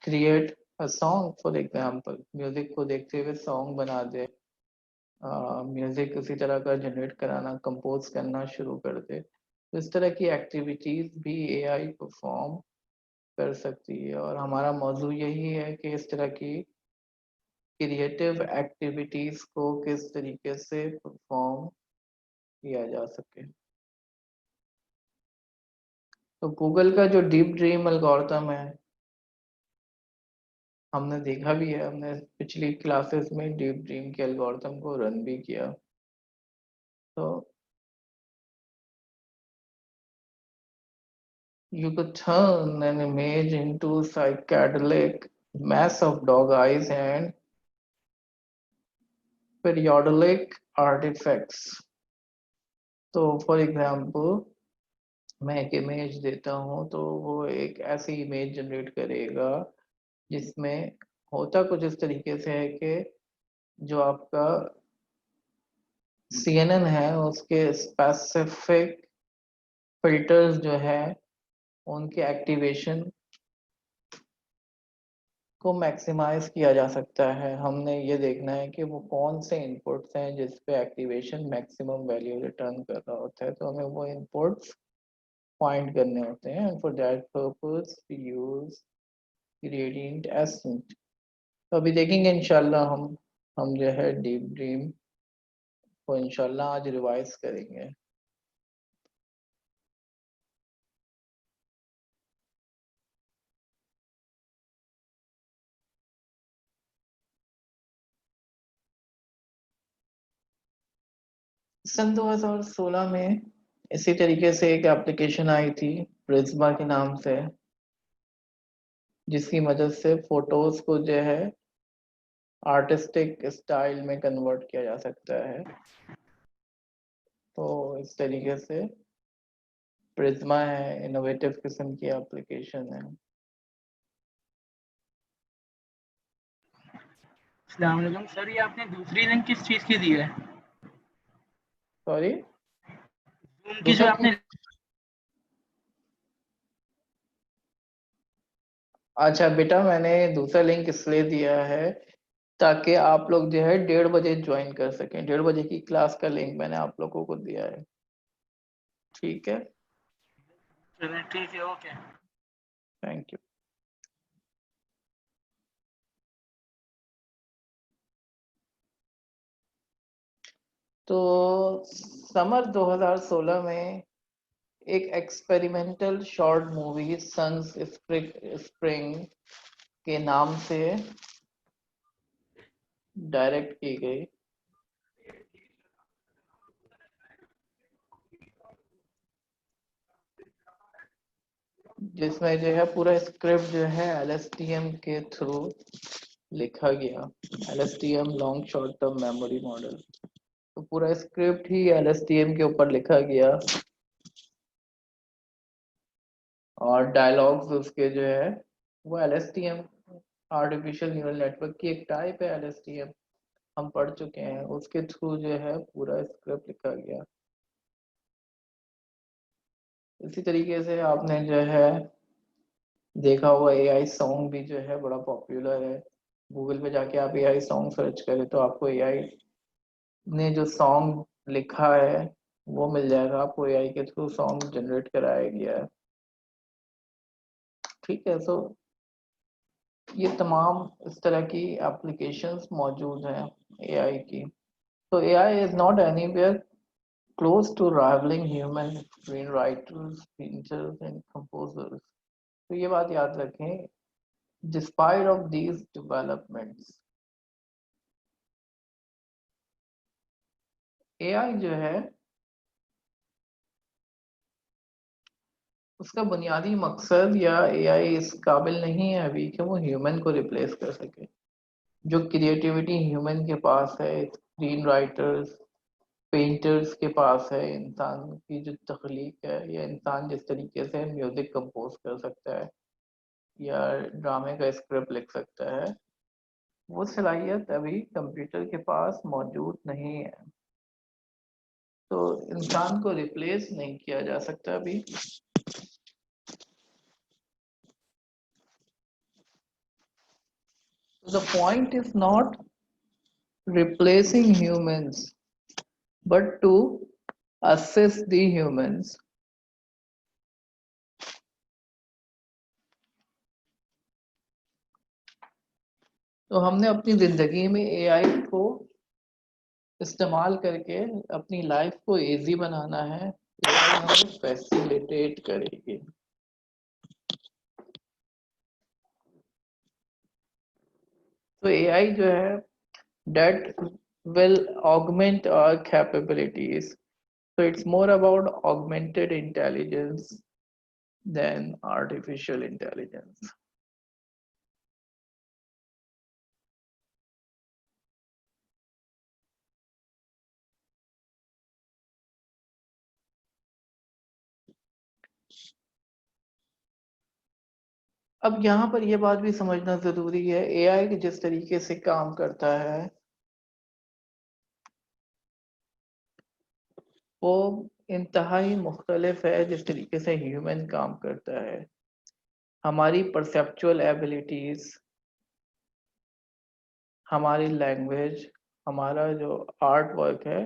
Create a song for example, music को देखते हुए सॉन्ग बना दे, म्यूजिक उसी तरह का जनरेट कराना, कंपोज करना शुरू कर दे। तो इस तरह की एक्टिविटीज भी एआई परफॉर्म कर सकती है, और हमारा मौजू यही है कि इस तरह की क्रिएटिव एक्टिविटीज को किस तरीके से परफॉर्म किया जा सके। तो गूगल का जो डीप ड्रीम एल्गोरिथम है, हमने देखा भी है, हमने पिछली क्लासेस में डीप ड्रीम के एल्गोरिथम को रन भी किया। तो you could turn an image into psychedelic mess of dog eyes and periodic artifacts। तो फॉर एग्जाम्पल मैं एक इमेज देता हूँ, तो वो एक ऐसी इमेज जनरेट करेगा जिसमें होता कुछ इस तरीके से है कि जो आपका CNN है उसके स्पेसिफिक फिल्टर्स जो है उनके एक्टिवेशन को मैक्सिमाइज किया जा सकता है। हमने ये देखना है कि वो कौन से इनपुट्स हैं जिस पे एक्टिवेशन मैक्सिमम वैल्यू रिटर्न कर रहा होता है, तो हमें वो इनपुट्स फाइंड करने होते हैं। And for that purpose we use gradient ascent. तो अभी देखेंगे इंशाल्लाह हम जो है डीप ड्रीम को इंशाल्लाह आज रिवाइज करेंगे। सन 2016 में इसी तरीके से एक एप्लीकेशन आई थी प्रिज्मा के नाम से, जिसकी मदद से फोटोज को जो है आर्टिस्टिक स्टाइल में कन्वर्ट किया जा सकता है। तो इस तरीके से प्रिज्मा है, इनोवेटिव किस्म की एप्लीकेशन है। अस्सलाम वालेकुम सर, ये आपने दूसरी लिंक किस चीज़ की दी है? सॉरी, जूम की जो दूसरा आपने। अच्छा बेटा, मैंने दूसरा लिंक इसलिए दिया है ताकि आप लोग जो है 1:30 बजे ज्वाइन कर सकें। 1:30 बजे की क्लास का लिंक मैंने आप लोगों को दिया है, ठीक है? चलें ठीक है, ओके। Thank you. तो समर 2016 में एक experimental short movie Sunspring के नाम से डायरेक्ट की गई, जिसमें जो है पूरा स्क्रिप्ट जो है LSTM के थ्रू लिखा गया। LSTM long short term memory model. तो पूरा स्क्रिप्ट ही LSTM के ऊपर लिखा गया, और डायलॉग्स उसके जो है वो LSTM आर्टिफिशियल न्यूरल नेटवर्क की एक टाइप है। LSTM हम पढ़ चुके हैं, उसके थ्रू जो है पूरा स्क्रिप्ट लिखा गया। इसी तरीके से आपने जो है देखा हुआ AI सॉन्ग भी जो है बड़ा पॉपुलर है। गूगल पे जाके आप AI सॉन्ग सर्च करें तो आपको AI ने जो सॉन्ग लिखा है वो मिल जाएगा आपको। AI के थ्रू सॉन्ग जनरेट कराया गया है, ठीक है? सो ये तमाम इस तरह की एप्लीकेशंस मौजूद हैं AI की। तो AI is not anywhere close to rivaling human screenwriters, painters and composers। तो ये बात याद रखें, despite of these developments, AI जो है उसका बुनियादी मकसद, या AI इस काबिल नहीं है अभी कि वो ह्यूमन को रिप्लेस कर सके। जो क्रिएटिविटी ह्यूमन के पास है, स्क्रीन राइटर्स, पेंटर्स के पास है, इंसान की जो तख्लीक है, या इंसान जिस तरीके से म्यूजिक कंपोज कर सकता है या ड्रामे का स्क्रिप्ट लिख सकता है, वो सलाहियत अभी कंप्यूटर के पास मौजूद नहीं है। तो इंसान को रिप्लेस नहीं किया जा सकता अभी। The point is not replacing humans, but to assist the humans. तो हमने अपनी जिंदगी में एआई को इस्तेमाल करके अपनी लाइफ को इजी बनाना है। एआई हमें फैसिलिटेट करेगी। तो एआई जो है that will augment our capabilities. So it's more about augmented intelligence than artificial intelligence. अब यहाँ पर यह बात भी समझना जरूरी है, एआई जिस तरीके से काम करता है वो इंतहाई मुख्तलिफ है जिस तरीके से ह्यूमन काम करता है। हमारी परसेप्चुअल एबिलिटीज, हमारी लैंग्वेज, हमारा जो आर्ट वर्क है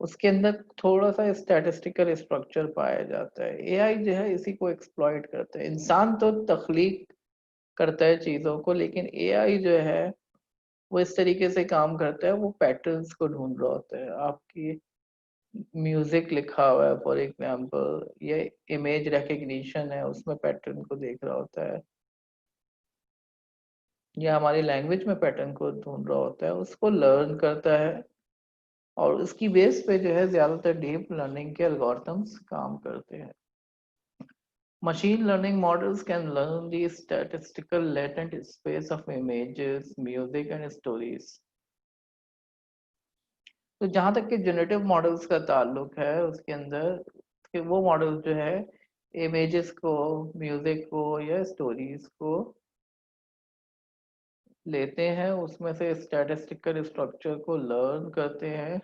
उसके अंदर थोड़ा सा स्टैटिस्टिकल स्ट्रक्चर पाया जाता है। एआई जो है इसी को एक्सप्लॉइट करता है। इंसान तो तख्लीक करता है चीज़ों को, लेकिन एआई जो है वो इस तरीके से काम करता है, वो पैटर्न्स को ढूंढ रहा होता है। आपकी म्यूजिक लिखा हुआ है फॉर एग्जांपल, ये इमेज रिकग्निशन है, उसमें पैटर्न को देख रहा होता है, या हमारी लैंग्वेज में पैटर्न को ढूंढ रहा होता है, उसको लर्न करता है और उसकी बेस पे जो है ज्यादातर डीप लर्निंग के एल्गोरिथम्स काम करते हैं। Machine learning models can learn the statistical latent space of images, music and stories. तो जहाँ तक कि जनरेटिव मॉडल्स का ताल्लुक है उसके अंदर कि वो मॉडल जो है इमेजेस को, म्यूजिक को या स्टोरीज को लेते हैं, उसमें से स्टैटिस्टिकल स्ट्रक्चर को लर्न करते हैं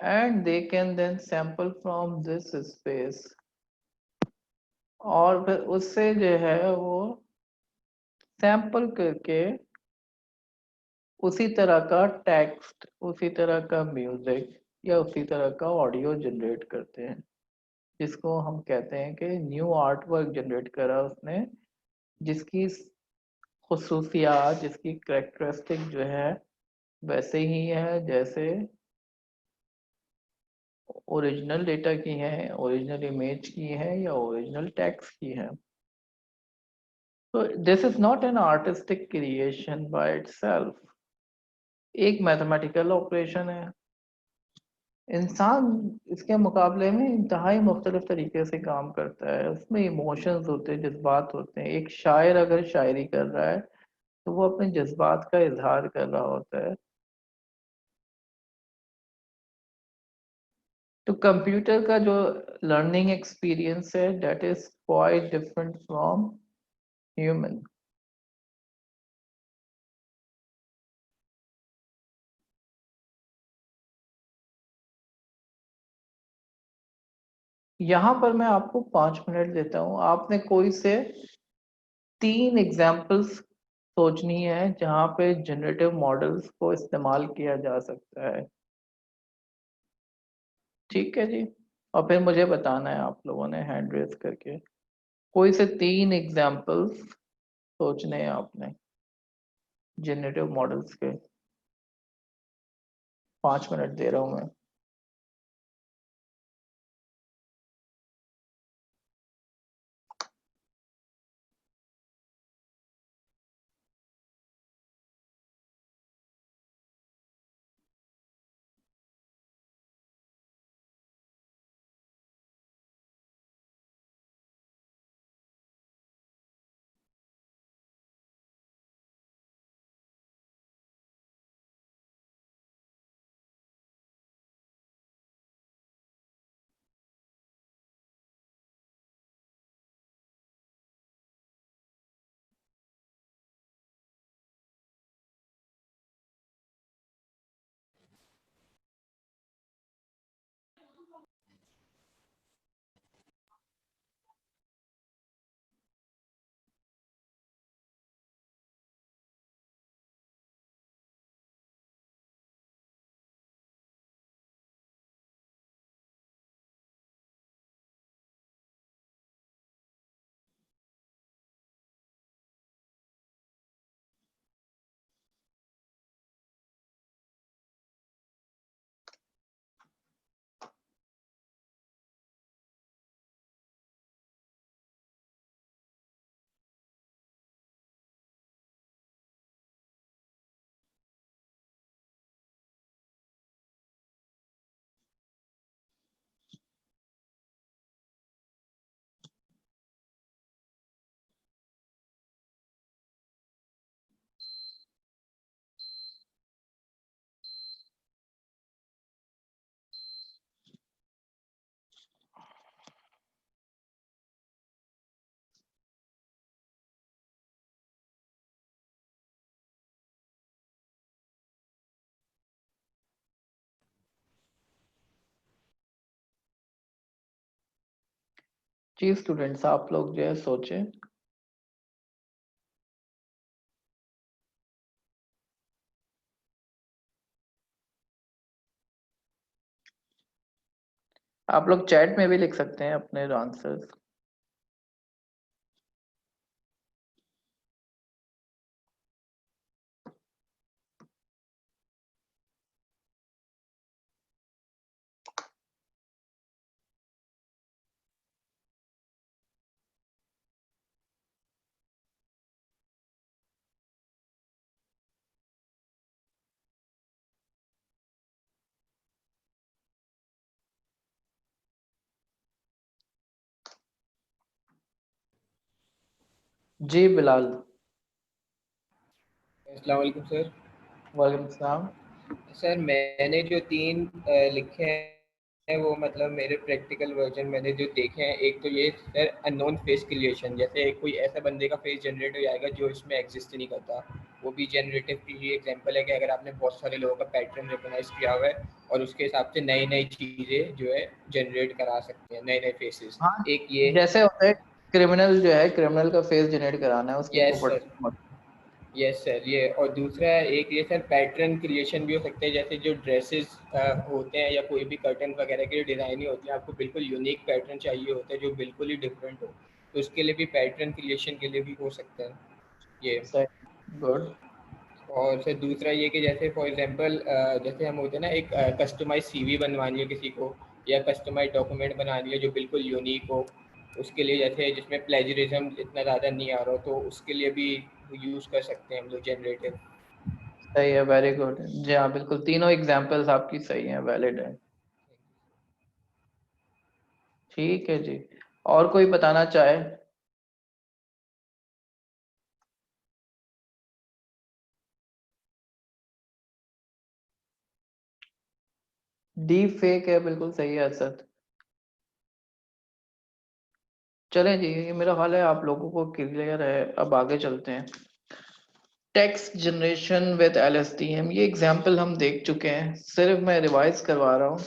and they can then sample from this space, और फिर उससे जो है वो सैंपल करके उसी तरह का टेक्स्ट, उसी तरह का म्यूजिक या उसी तरह का ऑडियो जनरेट करते हैं, जिसको हम कहते हैं कि न्यू आर्ट वर्क जनरेट करा उसने, जिसकी खुसूसियात, जिसकी करेक्टरिस्टिक जो है वैसे ही है जैसे ओरिजिनल डेटा की है, ओरिजिनल इमेज की है या ओरिजिनल टेक्स्ट की है। तो this is not an artistic creation by itself, एक मैथमेटिकल ऑपरेशन है। इंसान इसके मुकाबले में इंतहाई मुख्तलिफ तरीके से काम करता है, उसमें इमोशंस होते हैं, जज्बात होते हैं। एक शायर अगर शायरी कर रहा है तो वो अपने जज्बात का इजहार कर रहा होता है। तो कंप्यूटर का जो लर्निंग एक्सपीरियंस है that is quite different from human. यहाँ पर मैं आपको 5 मिनट देता हूँ, आपने कोई से 3 एग्जाम्पल्स सोचनी है जहाँ पे जनरेटिव मॉडल्स को इस्तेमाल किया जा सकता है। ठीक है जी, और फिर मुझे बताना है, आप लोगों ने हैंड रेज करके कोई से 3 एग्जाम्पल्स सोचने हैं आपने जनरेटिव मॉडल्स के। 5 मिनट दे रहा हूँ मैं। जी स्टूडेंट्स, आप लोग जो है सोचें। आप लोग चैट में भी लिख सकते हैं अपने आंसर्स। जी बिलाल। अस्सलाम वालेकुम सर। वालेकुम सलाम। सर मैंने जो तीन लिखे हैं वो मतलब मेरे प्रैक्टिकल वर्जन मैंने जो देखे हैं, एक तो ये सर अननोन फेस क्रिएशन, जैसे कोई ऐसा बंदे का फेस जनरेट हो जाएगा जो इसमें एग्जिस्ट नहीं करता, वो भी जनरेटिव की ही एग्जांपल है कि अगर आपने बहुत सारे लोगों का पैटर्न रिकॉग्नाइज किया हुआ है और उसके हिसाब से नई नई चीज़ें जो है जनरेट करा सकते हैं, नए नए फेसेस। हाँ, एक ये। जैसे होता है क्रिमिनल जो है, क्रिमिनल का फेस जनरेट कराना है उसकी yes sir. Property. Yes sir, ये और दूसरा एक ये सर पैटर्न क्रिएशन भी हो सकते हैं, जैसे जो ड्रेसेस होते हैं या कोई भी कर्टन वगैरह की जो डिज़ाइन ही होती है, आपको बिल्कुल यूनिक पैटर्न चाहिए होता है जो बिल्कुल ही डिफरेंट हो, तो उसके लिए भी पैटर्न क्रिएशन के लिए भी हो सकता है ये। सही, गुड। और फिर दूसरा ये कि जैसे फॉर एग्जांपल जैसे हम होते हैं ना, एक कस्टमाइज सीवी बनवानी है किसी को या कस्टमाइज डॉक्यूमेंट बनानी है जो बिल्कुल यूनिक हो, उसके लिए जैसे जिसमें प्लेजरिज्म इतना ज़्यादा नहीं आ रहा हो, तो उसके लिए भी यूज़ कर सकते हैं हम लोग जनरेटिव। सही है, वेरी गुड। जी हाँ, बिल्कुल तीनों एग्जांपल्स आपकी सही हैं, वैलिड है। ठीक है जी। और कोई बताना चाहे? डीप फेक है, बिल्कुल सही है असद। चलें जी, ये मेरा ख्याल है आप लोगों को क्लियर है। अब आगे चलते हैं। टेक्स्ट जनरेशन विद एलएसटीएम, ये एग्जांपल हम देख चुके हैं, सिर्फ मैं रिवाइज करवा रहा हूँ।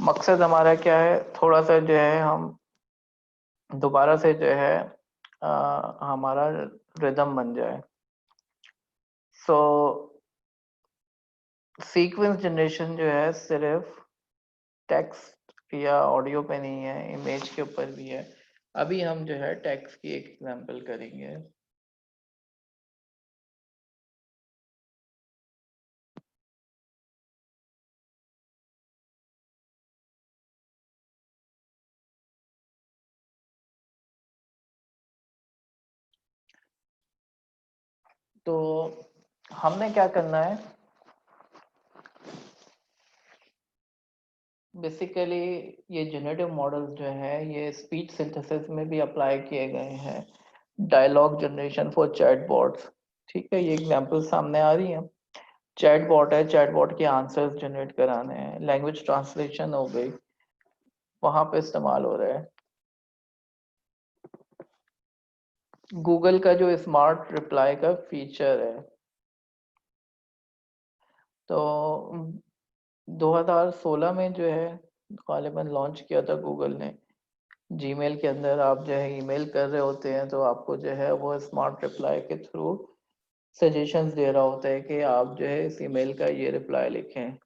मकसद हमारा क्या है, थोड़ा सा जो है हम दोबारा से जो है हमारा रिदम बन जाए। सो सीक्वेंस जनरेशन जो है सिर्फ टेक्स्ट या ऑडियो पे नहीं है, इमेज के ऊपर भी है। अभी हम जो है टेक्स्ट की एक एग्जांपल करेंगे। तो हमने क्या करना है, बेसिकली ये जनरेटिव मॉडल्स जो है ये स्पीच सिंथेसिस में भी अप्लाई किए गए हैं। डायलॉग जनरेशन फॉर चैटबॉट्स, ठीक है, ये एग्जांपल सामने आ रही है। चैटबॉट है, चैटबॉट के आंसर्स जनरेट कराने हैं। लैंग्वेज ट्रांसलेशन हो गई, वहां पे इस्तेमाल हो रहा है। गूगल का जो स्मार्ट रिप्लाई का फीचर है, तो 2016 में जो है गालिबन लॉन्च किया था गूगल ने। जीमेल के अंदर आप जो है ईमेल कर रहे होते हैं तो आपको जो है वो स्मार्ट रिप्लाई के थ्रू सजेशंस दे रहा होता है कि आप जो है इस ईमेल का ये रिप्लाई लिखें।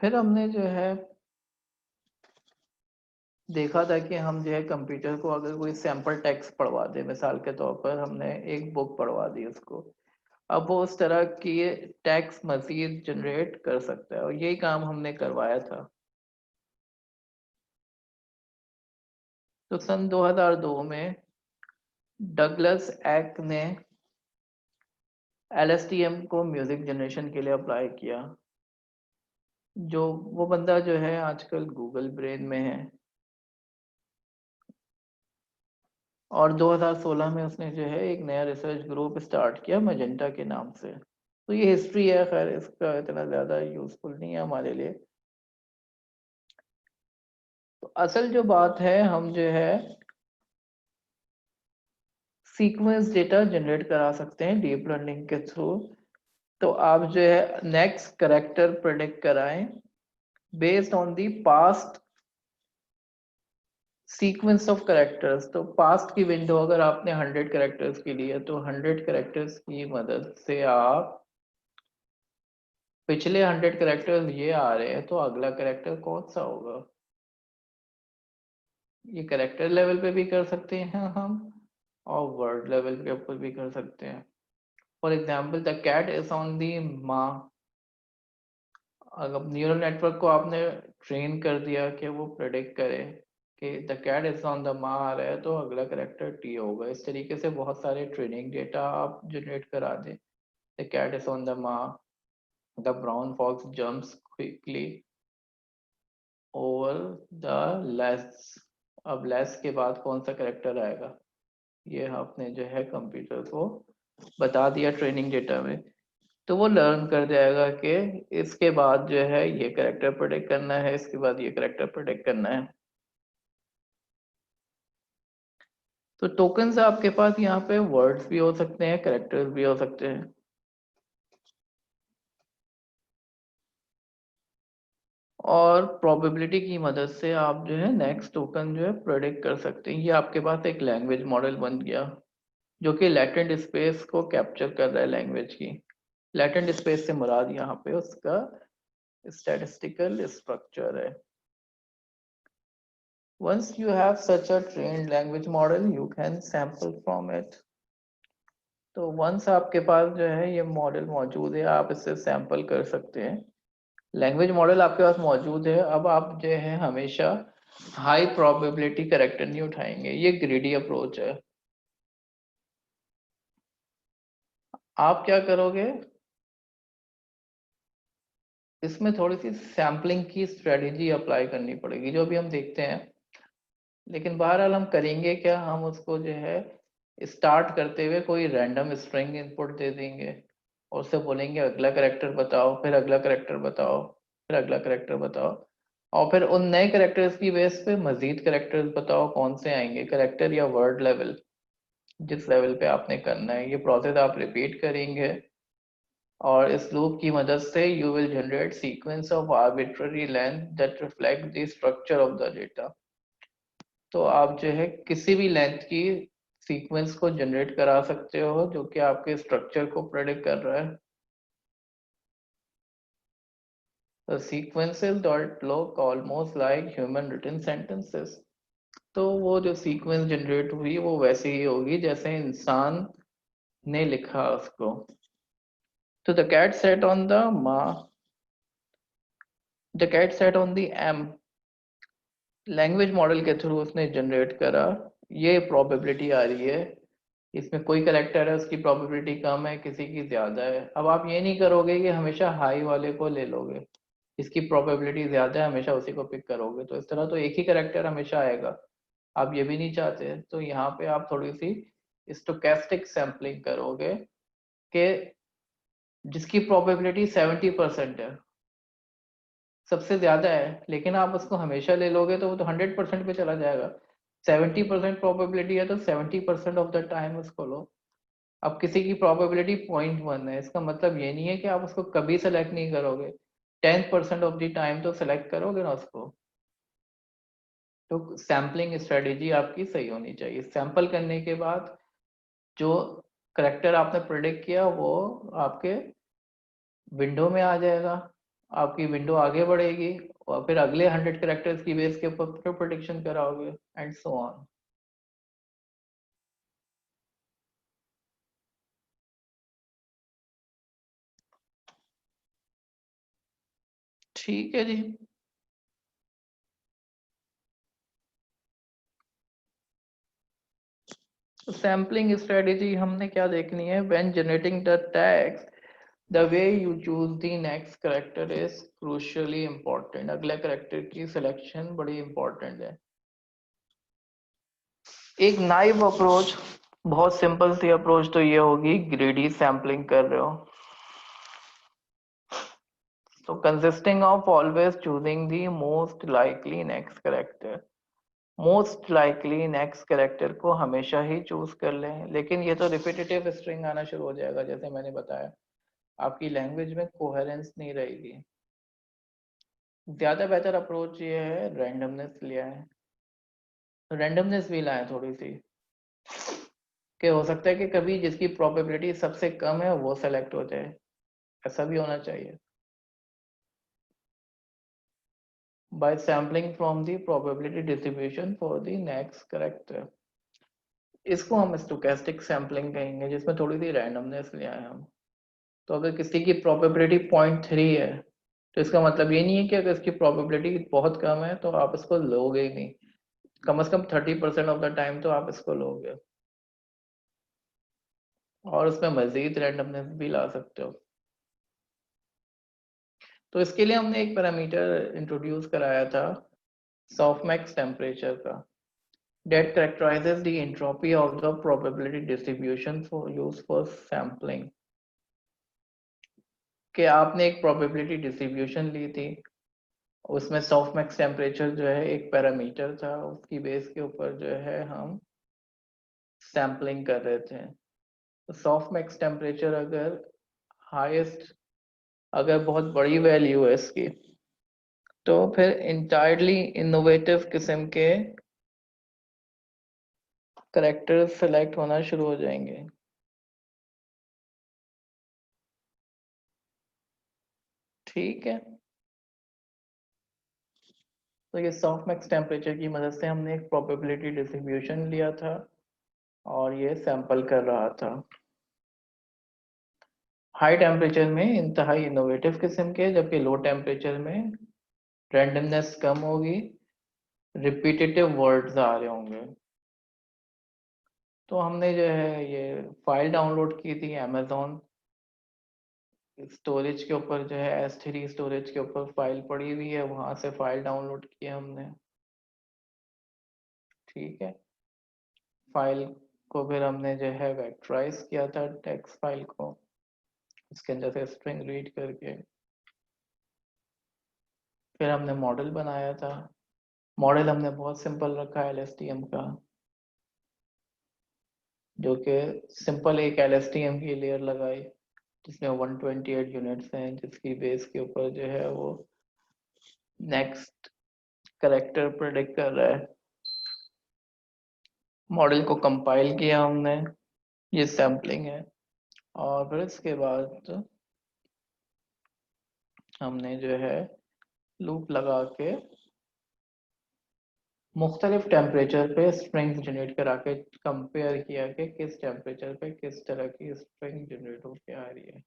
फिर हमने जो है देखा था कि हम जो है कंप्यूटर को अगर कोई सैंपल टेक्स्ट पढ़वा दे, मिसाल के तौर पर हमने एक बुक पढ़वा दी उसको, अब वो उस तरह की टेक्स्ट मजीद जनरेट कर सकता है, और यही काम हमने करवाया था। तो सन 2002 में डगलस एक्ट ने एलएसटीएम को म्यूजिक जनरेशन के लिए अप्लाई किया। जो वो बंदा जो है आजकल गूगल ब्रेन में है, और 2016 में उसने जो है एक नया रिसर्च ग्रुप स्टार्ट किया मजेंटा के नाम से। तो ये हिस्ट्री है, खैर इसका इतना ज़्यादा यूजफुल नहीं है हमारे लिए। तो असल जो बात है, हम जो है सीक्वेंस डेटा जनरेट करा सकते हैं डीप लर्निंग के थ्रू। तो आप जो है नेक्स्ट करेक्टर प्रेडिक्ट कराएं based on the past sequence of characters. तो पास्ट की विंडो अगर आपने 100 कैरेक्टर्स की ली है तो 100 कैरेक्टर्स की मदद से आप पिछले 100 कैरेक्टर्स ये आ रहे हैं, तो अगला कैरेक्टर कौन सा होगा। ये कैरेक्टर लेवल पे भी कर सकते हैं हम, और वर्ड लेवल के ऊपर भी कर सकते हैं। For example the cat is on the mat. अगर न्यूरल नेटवर्क को आपने ट्रेन कर दिया कि वो प्रेडिक्ट करे कि the cat is on the mat आ रहा है, तो अगला करेक्टर टी होगा। इस तरीके से बहुत सारे ट्रेनिंग डेटा आप जनरेट करा दें। The cat is on the mat, the brown fox jumps quickly over the less. अब लेस के बाद कौन सा करेक्टर आएगा, ये आपने जो है कंप्यूटर को बता दिया ट्रेनिंग डेटा में, तो वो लर्न कर जाएगा कि इसके बाद जो है ये करेक्टर प्रेडिक्ट करना है, इसके बाद ये करेक्टर प्रेडिक्ट करना है। तो टोकन्स आपके पास यहाँ पे वर्ड्स भी हो सकते हैं, करेक्टर्स भी हो सकते हैं। और प्रोबेबिलिटी की मदद से आप जो है नेक्स्ट टोकन जो है प्रेडिक्ट कर सकते हैं। ये आपके पास एक लैंग्वेज मॉडल बन गया जो कि लैटेंट स्पेस को कैप्चर कर रहा है लैंग्वेज की। लैटेंट स्पेस से मुराद यहाँ पे उसका स्टैटिस्टिकल स्ट्रक्चर है। Once you have such a trained language model, you can sample from it. तो once आपके पास जो है ये मॉडल मौजूद है, आप इससे सैंपल कर सकते हैं। लैंग्वेज मॉडल आपके पास मौजूद है, अब आप जो है हमेशा हाई प्रोबेबिलिटी करेक्टर नहीं उठाएंगे। ये ग्रीडी अप्रोच है। आप क्या करोगे, इसमें थोड़ी सी सैम्पलिंग की स्ट्रेटेजी अप्लाई करनी पड़ेगी, जो भी हम देखते हैं। लेकिन बहरहाल हम करेंगे क्या, हम उसको जो है स्टार्ट करते हुए कोई रैंडम स्ट्रिंग इनपुट दे देंगे और उससे बोलेंगे अगला करेक्टर बताओ, फिर अगला करेक्टर बताओ, फिर अगला करेक्टर बताओ, और फिर उन नए करेक्टर्स की बेस पे मजीद करेक्टर्स बताओ कौन से आएंगे, करेक्टर या वर्ड लेवल, जिस लेवल पे आपने करना है। ये प्रोसेस आप रिपीट करेंगे और इस लूप की मदद से you will generate sequence of arbitrary length that reflect the structure of the data. तो आप जो है किसी भी लेंथ की सीक्वेंस को जनरेट करा सकते हो जो कि आपके स्ट्रक्चर को प्रेडिक्ट कर रहा है। The sequences that look almost like human written sentences। तो वो जो सीक्वेंस जनरेट हुई वो वैसे ही होगी जैसे इंसान ने लिखा उसको। तो the cat sat on the mat, the cat sat on the M, language model के थ्रू उसने जनरेट करा। ये प्रोबेबिलिटी आ रही है, इसमें कोई करेक्टर है उसकी प्रोबेबिलिटी कम है, किसी की ज्यादा है। अब आप ये नहीं करोगे कि हमेशा हाई वाले को ले लोगे, इसकी प्रोबेबिलिटी ज्यादा है हमेशा उसी को पिक करोगे, तो इस तरह तो एक ही करेक्टर हमेशा आएगा। आप ये भी नहीं चाहते, तो यहाँ पे आप थोड़ी सी स्टोकेस्टिक सैम्पलिंग करोगे कि जिसकी प्रोबेबिलिटी 70% है, सबसे ज्यादा है, लेकिन आप उसको हमेशा ले लोगे तो वो तो 100% पे चला जाएगा। 70% प्रोबेबिलिटी है तो 70% ऑफ द टाइम उसको लो। अब किसी की प्रोबेबिलिटी 0.1 है, इसका मतलब ये नहीं है कि आप उसको कभी सेलेक्ट नहीं करोगे, 10% ऑफ द टाइम तो सेलेक्ट करोगे ना उसको। तो सैम्पलिंग स्ट्रेटेजी आपकी सही होनी चाहिए। सैंपल करने के बाद जो करेक्टर आपने प्रेडिक्ट किया वो आपके विंडो में आ जाएगा, आपकी विंडो आगे बढ़ेगी और फिर अगले 100 करेक्टर्स की बेस के ऊपर फिर प्रेडिक्शन कराओगे एंड सो ऑन। ठीक है जी। तो सैम्पलिंग स्ट्रेटेजी हमने क्या देखनी है, when generating the tags the way you choose the next character is crucially important. अगले करेक्टर की सिलेक्शन बड़ी इंपॉर्टेंट है। एक नाइव अप्रोच, बहुत सिंपल सी अप्रोच तो ये होगी, ग्रीडी सैम्पलिंग कर रहे हो तो consisting of always choosing the most likely next character. Most likely next character को हमेशा ही चूज कर लें, लेकिन ये तो रिपीटेटिव स्ट्रिंग आना शुरू हो जाएगा। जैसे मैंने बताया आपकी लैंग्वेज में कोहेरेंस नहीं रहेगी। ज्यादा बेहतर अप्रोच ये है रैंडमनेस लिया है, रैंडमनेस भी लाए थोड़ी सी, कि हो सकता है कि कभी जिसकी प्रोबेबिलिटी सबसे कम है वो सेलेक्ट हो जाए, ऐसा भी होना चाहिए। By sampling from the probability distribution for the next character, इसको हम स्टोकेस्टिक सैम्पलिंग कहेंगे, जिसमें थोड़ी सी रैंडमनेस ले आए हम। तो अगर किसी की प्रोबेबिलिटी 0.3 है, तो इसका मतलब ये नहीं है कि अगर इसकी प्रोबेबिलिटी बहुत कम है तो आप इसको लोगे ही नहीं, कम से कम 30% ऑफ द टाइम तो आप इसको लोगे, और उसमें मजीद रैंडमनेस भी ला सकते हो। तो इसके लिए हमने एक पैरामीटर इंट्रोड्यूस कराया था सॉफ्टमैक्स टेम्परेचर का, that characterizes the entropy of the probability distribution for use for sampling। कि आपने एक probability distribution ली थी, उसमें सॉफ्टमैक्स टेम्परेचर जो है एक पैरामीटर था, उसकी बेस के ऊपर जो है हम सैम्पलिंग कर रहे थे। तो सॉफ्टमैक्स टेम्परेचर अगर हाईएस्ट, अगर बहुत बड़ी वैल्यू है इसकी, तो फिर इंटायरली इनोवेटिव किस्म के करेक्टर्स सेलेक्ट होना शुरू हो जाएंगे। ठीक है, तो ये सॉफ्टमैक्स टेम्परेचर की मदद से हमने एक प्रोबेबिलिटी डिस्ट्रीब्यूशन लिया था और ये सैंपल कर रहा था। हाई टेम्परेचर में इंतहाई इनोवेटिव किस्म के, जबकि लो टेम्परेचर में रैंडमनेस कम होगी, रिपीटेटिव वर्ड्स आ रहे होंगे। तो हमने जो है ये फाइल डाउनलोड की थी अमेजोन स्टोरेज के ऊपर, जो है S3 स्टोरेज के ऊपर फाइल पड़ी हुई है, वहां से फाइल डाउनलोड की हमने। ठीक है, फाइल को फिर हमने जो है वेक्टराइज किया था टेक्स्ट फाइल को, उसके अंदर से स्ट्रिंग रीड करके फिर हमने मॉडल बनाया था। मॉडल हमने बहुत सिंपल रखा है LSTM का, जो कि सिंपल एक LSTM की लेयर लगाई जिसमें 128 यूनिट्स हैं, जिसकी बेस के ऊपर जो है वो नेक्स्ट करेक्टर प्रेडिक्ट कर रहा है। मॉडल को कंपाइल किया हमने, ये सैम्पलिंग है, और फिर इसके बाद हमने जो है लूप लगा के मुख्तलिफ टेम्परेचर पे स्ट्रिंग्स जनरेट करा के कंपेयर किया कि किस टेम्परेचर पे किस तरह की स्ट्रिंग जनरेट होके आ रही है।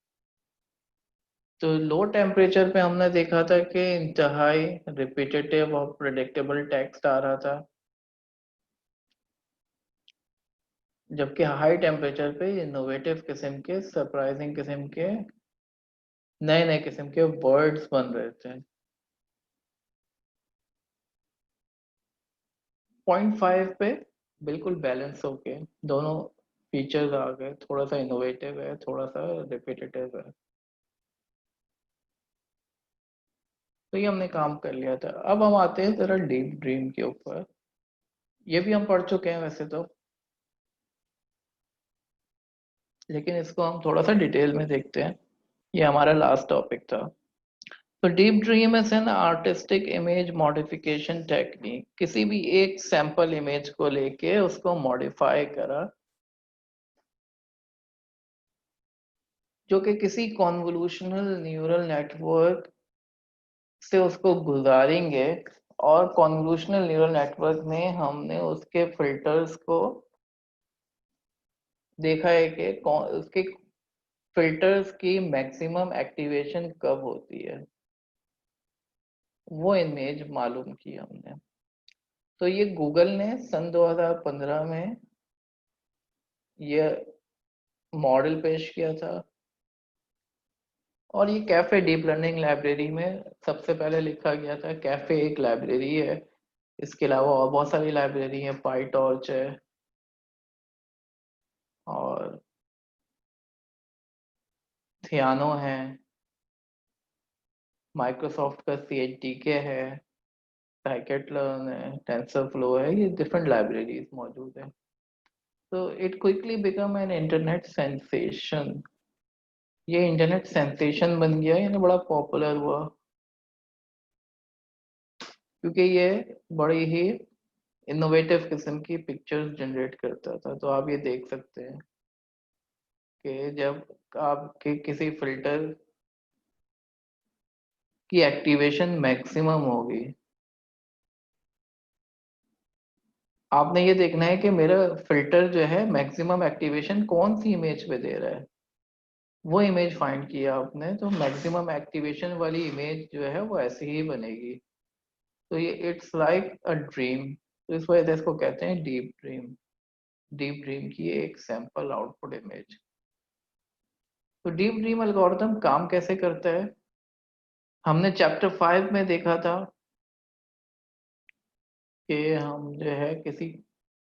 तो लो टेम्परेचर पे हमने देखा था कि इंतहाई रिपीटेटिव और प्रेडिक्टेबल टेक्स्ट आ रहा था, जबकि हाई टेम्परेचर पे इनोवेटिव किस्म के, सरप्राइजिंग किस्म के, नए नए किस्म के वर्ड्स बन रहे थे। 0.5 पे बिल्कुल बैलेंस होके दोनों फीचर्स आ गए, थोड़ा सा इनोवेटिव है, थोड़ा सा रिपीटेटिव है। तो ये हमने काम कर लिया था। अब हम आते हैं जरा डीप ड्रीम के ऊपर, ये भी हम पढ़ चुके हैं वैसे तो, लेकिन इसको हम थोड़ा सा डिटेल में देखते हैं। ये हमारा लास्ट टॉपिक था। तो deep dream is an artistic image modification technique, किसी भी एक सैंपल इमेज को लेके उसको मॉडिफाई करा, जो कि किसी कॉन्वोल्यूशनल न्यूरल नेटवर्क से उसको गुजारेंगे, और कॉन्वोल्यूशनल न्यूरल नेटवर्क में हमने उसके फिल्टर्स को देखा है कि उसके फिल्टर्स की मैक्सिमम एक्टिवेशन कब होती है, वो इमेज मालूम की हमने। तो ये गूगल ने सन 2015 में ये मॉडल पेश किया था, और ये कैफे डीप लर्निंग लाइब्रेरी में सबसे पहले लिखा गया था। कैफे एक लाइब्रेरी है, इसके अलावा और बहुत सारी लाइब्रेरी है, पाईटॉर्च है, और थियानो है, माइक्रोसॉफ्ट का CHDK है, scikit-learn है, टेंसरफ्लो है, ये डिफरेंट लाइब्रेरीज मौजूद है। तो it quickly become an internet sensation, ये इंटरनेट सेंसेशन बन गया, यानी बड़ा पॉपुलर हुआ। क्योंकि ये बड़ी ही इनोवेटिव किस्म की पिक्चर्स जनरेट करता था। तो आप ये देख सकते हैं कि जब आपके किसी फिल्टर की एक्टिवेशन मैक्सिमम होगी, आपने ये देखना है कि मेरा फिल्टर जो है मैक्सिमम एक्टिवेशन कौन सी इमेज पे दे रहा है, वो इमेज फाइंड किया आपने, तो मैक्सिमम एक्टिवेशन वाली इमेज जो है वो ऐसी ही बनेगी। तो ये इट्स लाइक अ ड्रीम, तो इस वजह से इसको कहते हैं डीप ड्रीम। डीप ड्रीम की ये एक सैंपल आउटपुट इमेज। तो डीप ड्रीम एल्गोरिथम काम कैसे करता है, हमने चैप्टर 5 में देखा था कि हम जो है किसी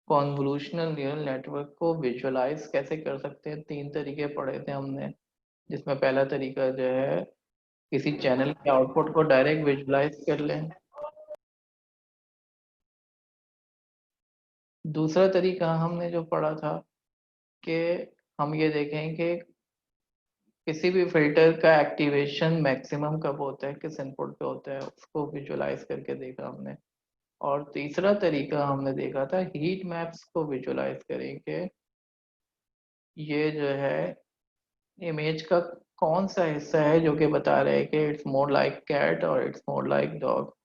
कॉन्वोल्यूशनल न्यूरल नेटवर्क को विजुअलाइज कैसे कर सकते हैं। 3 तरीके पढ़े थे हमने, जिसमें पहला तरीका जो है किसी चैनल के आउटपुट को डायरेक्ट विजुअलाइज कर लें। दूसरा तरीका हमने जो पढ़ा था कि हम ये देखें कि किसी भी फिल्टर का एक्टिवेशन मैक्सिमम कब होता है, किस इनपुट पे होता है, उसको विजुअलाइज करके देखा हमने। और तीसरा तरीका हमने देखा था हीट मैप्स को विजुअलाइज करें कि ये जो है इमेज का कौन सा हिस्सा है जो कि बता रहे हैं कि इट्स मोर लाइक कैट और इट्स मोर लाइक डॉग।